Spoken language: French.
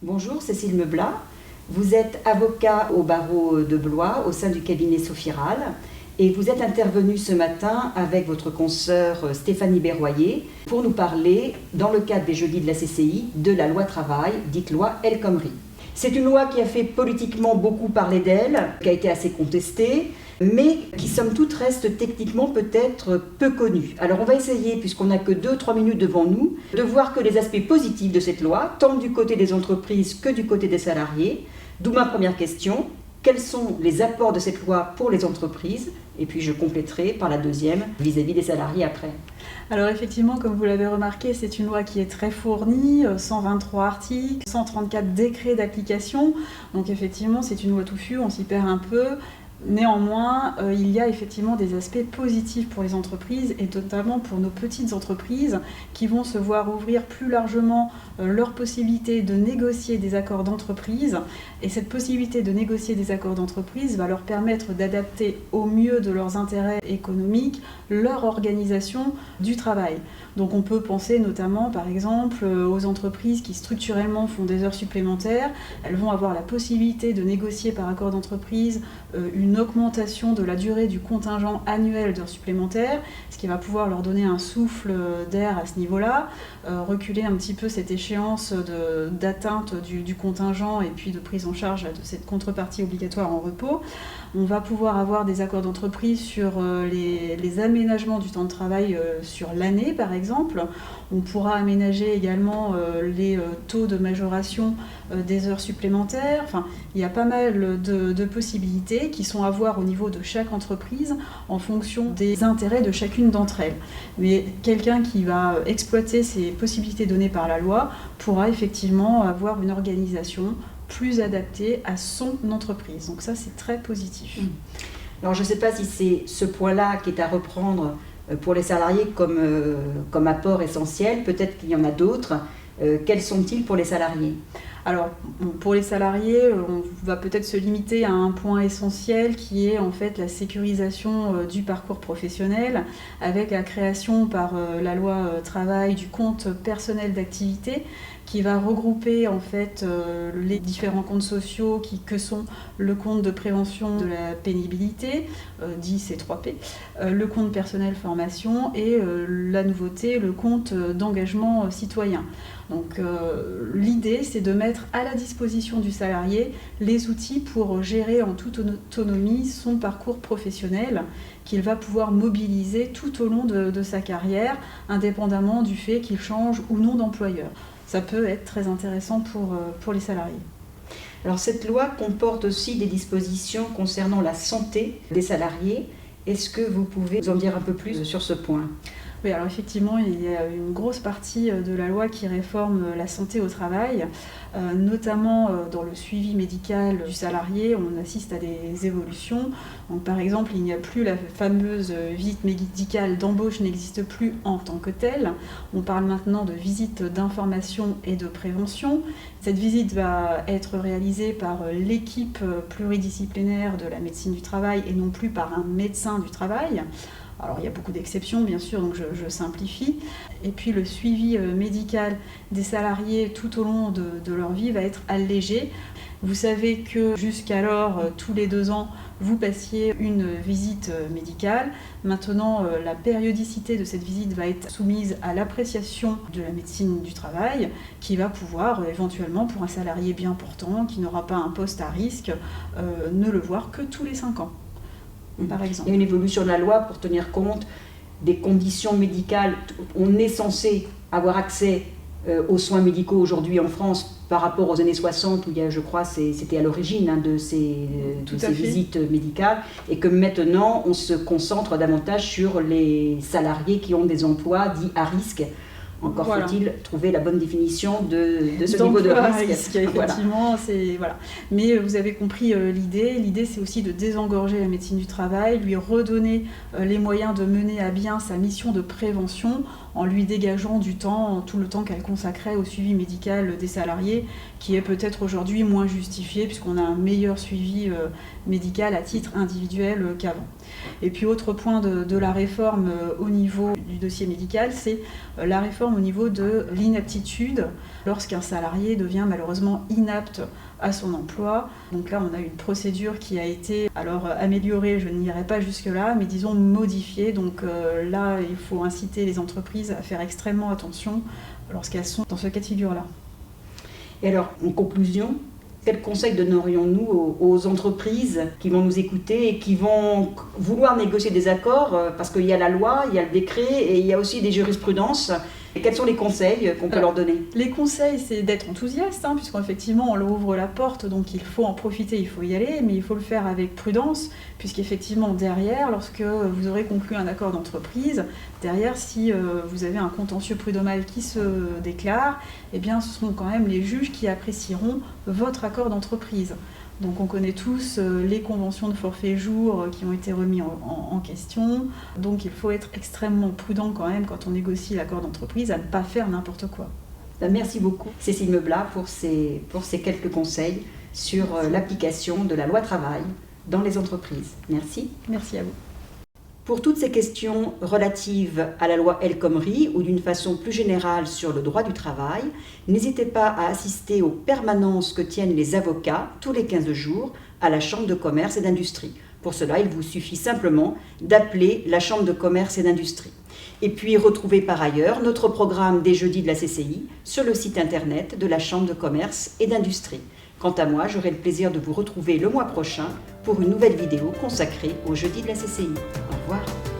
Bonjour, Cécile Meublat. Vous êtes avocat au barreau de Blois au sein du cabinet Sophiral et vous êtes intervenu ce matin avec votre consoeur Stéphanie Berroyer pour nous parler, dans le cadre des jeudis de la CCI, de la loi travail, dite loi El Khomri. C'est une loi qui a fait politiquement beaucoup parler d'elle, qui a été assez contestée, mais qui somme toute reste techniquement peut-être peu connue. Alors on va essayer, puisqu'on n'a que 2-3 minutes devant nous, de voir que les aspects positifs de cette loi, tant du côté des entreprises que du côté des salariés. D'où ma première question, quels sont les apports de cette loi pour les entreprises? Et puis je compléterai par la deuxième, vis-à-vis des salariés après. Alors effectivement, comme vous l'avez remarqué, c'est une loi qui est très fournie, 123 articles, 134 décrets d'application. Donc effectivement, c'est une loi touffue, on s'y perd un peu. Néanmoins, il y a effectivement des aspects positifs pour les entreprises et notamment pour nos petites entreprises qui vont se voir ouvrir plus largement leur possibilité de négocier des accords d'entreprise. Et cette possibilité de négocier des accords d'entreprise va leur permettre d'adapter au mieux de leurs intérêts économiques leur organisation du travail. Donc on peut penser notamment par exemple aux entreprises qui structurellement font des heures supplémentaires. Elles vont avoir la possibilité de négocier par accord d'entreprise une augmentation de la durée du contingent annuel d'heures supplémentaires, ce qui va pouvoir leur donner un souffle d'air à ce niveau-là, reculer un petit peu cette échéance d'atteinte du contingent et puis de prise en charge de cette contrepartie obligatoire en repos. On va pouvoir avoir des accords d'entreprise sur les aménagements du temps de travail sur l'année par exemple. On pourra aménager également les taux de majoration des heures supplémentaires. Enfin, il y a pas mal de possibilités qui sont à voir au niveau de chaque entreprise en fonction des intérêts de chacune d'entre elles. Mais quelqu'un qui va exploiter ces possibilités données par la loi pourra effectivement avoir une organisation plus adaptée à son entreprise. Donc ça, c'est très positif. Alors je ne sais pas si c'est ce point-là qui est à reprendre pour les salariés comme apport essentiel. Peut-être qu'il y en a d'autres. Quels sont-ils pour les salariés ? Alors, pour les salariés, on va peut-être se limiter à un point essentiel qui est en fait la sécurisation du parcours professionnel avec la création par la loi travail du compte personnel d'activité qui va regrouper en fait les différents comptes sociaux que sont le compte de prévention de la pénibilité, dit C3P, le compte personnel formation et la nouveauté, le compte d'engagement citoyen. Donc l'idée, c'est de mettre à la disposition du salarié les outils pour gérer en toute autonomie son parcours professionnel qu'il va pouvoir mobiliser tout au long de sa carrière, indépendamment du fait qu'il change ou non d'employeur. Ça peut être très intéressant pour les salariés. Alors cette loi comporte aussi des dispositions concernant la santé des salariés. Est-ce que vous pouvez nous en dire un peu plus sur ce point ? Oui, alors effectivement, il y a une grosse partie de la loi qui réforme la santé au travail, notamment dans le suivi médical du salarié. On assiste à des évolutions. Donc, par exemple, il n'y a plus la fameuse visite médicale d'embauche n'existe plus en tant que telle. On parle maintenant de visite d'information et de prévention. Cette visite va être réalisée par l'équipe pluridisciplinaire de la médecine du travail et non plus par un médecin du travail. Alors il y a beaucoup d'exceptions bien sûr, donc je simplifie. Et puis le suivi médical des salariés tout au long de leur vie va être allégé. Vous savez que jusqu'alors, tous les 2 ans, vous passiez une visite médicale. Maintenant, la périodicité de cette visite va être soumise à l'appréciation de la médecine du travail, qui va pouvoir éventuellement, pour un salarié bien portant, qui n'aura pas un poste à risque, ne le voir que tous les 5 ans. Par exemple. Il y a une évolution de la loi pour tenir compte des conditions médicales. On est censé avoir accès aux soins médicaux aujourd'hui en France par rapport aux années 60 où il y a, je crois, c'était à l'origine de ces visites médicales et que maintenant on se concentre davantage sur les salariés qui ont des emplois dits à risque. Encore voilà. Faut-il trouver la bonne définition de ce niveau de risque. Effectivement, voilà. Mais vous avez compris l'idée. L'idée, c'est aussi de désengorger la médecine du travail, lui redonner les moyens de mener à bien sa mission de prévention en lui dégageant du temps, tout le temps qu'elle consacrait au suivi médical des salariés, qui est peut-être aujourd'hui moins justifié puisqu'on a un meilleur suivi médical à titre individuel qu'avant. Et puis autre point de la réforme au niveau du dossier médical, c'est la réforme au niveau de l'inaptitude lorsqu'un salarié devient malheureusement inapte à son emploi. Donc là, on a une procédure qui a été améliorée, je n'irai pas jusque-là, mais disons modifiée. Donc là, il faut inciter les entreprises à faire extrêmement attention lorsqu'elles sont dans ce cas de figure-là. Et alors, en conclusion, quel conseil donnerions-nous aux entreprises qui vont nous écouter et qui vont vouloir négocier des accords, parce qu'il y a la loi, il y a le décret et il y a aussi des jurisprudences. Et quels sont les conseils qu'on peut leur donner ? Les conseils, c'est d'être enthousiaste, puisqu'effectivement, on leur ouvre la porte, donc il faut en profiter, il faut y aller, mais il faut le faire avec prudence, puisqu'effectivement, derrière, lorsque vous aurez conclu un accord d'entreprise, derrière, si vous avez un contentieux prud'homal qui se déclare, eh bien, ce seront quand même les juges qui apprécieront votre accord d'entreprise. Donc on connaît tous les conventions de forfait jour qui ont été remis en question. Donc il faut être extrêmement prudent quand même quand on négocie l'accord d'entreprise à ne pas faire n'importe quoi. Merci beaucoup Cécile Meublat pour ces quelques conseils sur l'application de la loi travail dans les entreprises. Merci. Merci à vous. Pour toutes ces questions relatives à la loi El Khomri ou d'une façon plus générale sur le droit du travail, n'hésitez pas à assister aux permanences que tiennent les avocats tous les 15 jours à la Chambre de commerce et d'industrie. Pour cela, il vous suffit simplement d'appeler la Chambre de commerce et d'industrie. Et puis retrouvez par ailleurs notre programme des jeudis de la CCI sur le site internet de la Chambre de commerce et d'industrie. Quant à moi, j'aurai le plaisir de vous retrouver le mois prochain pour une nouvelle vidéo consacrée aux jeudis de la CCI. Au revoir.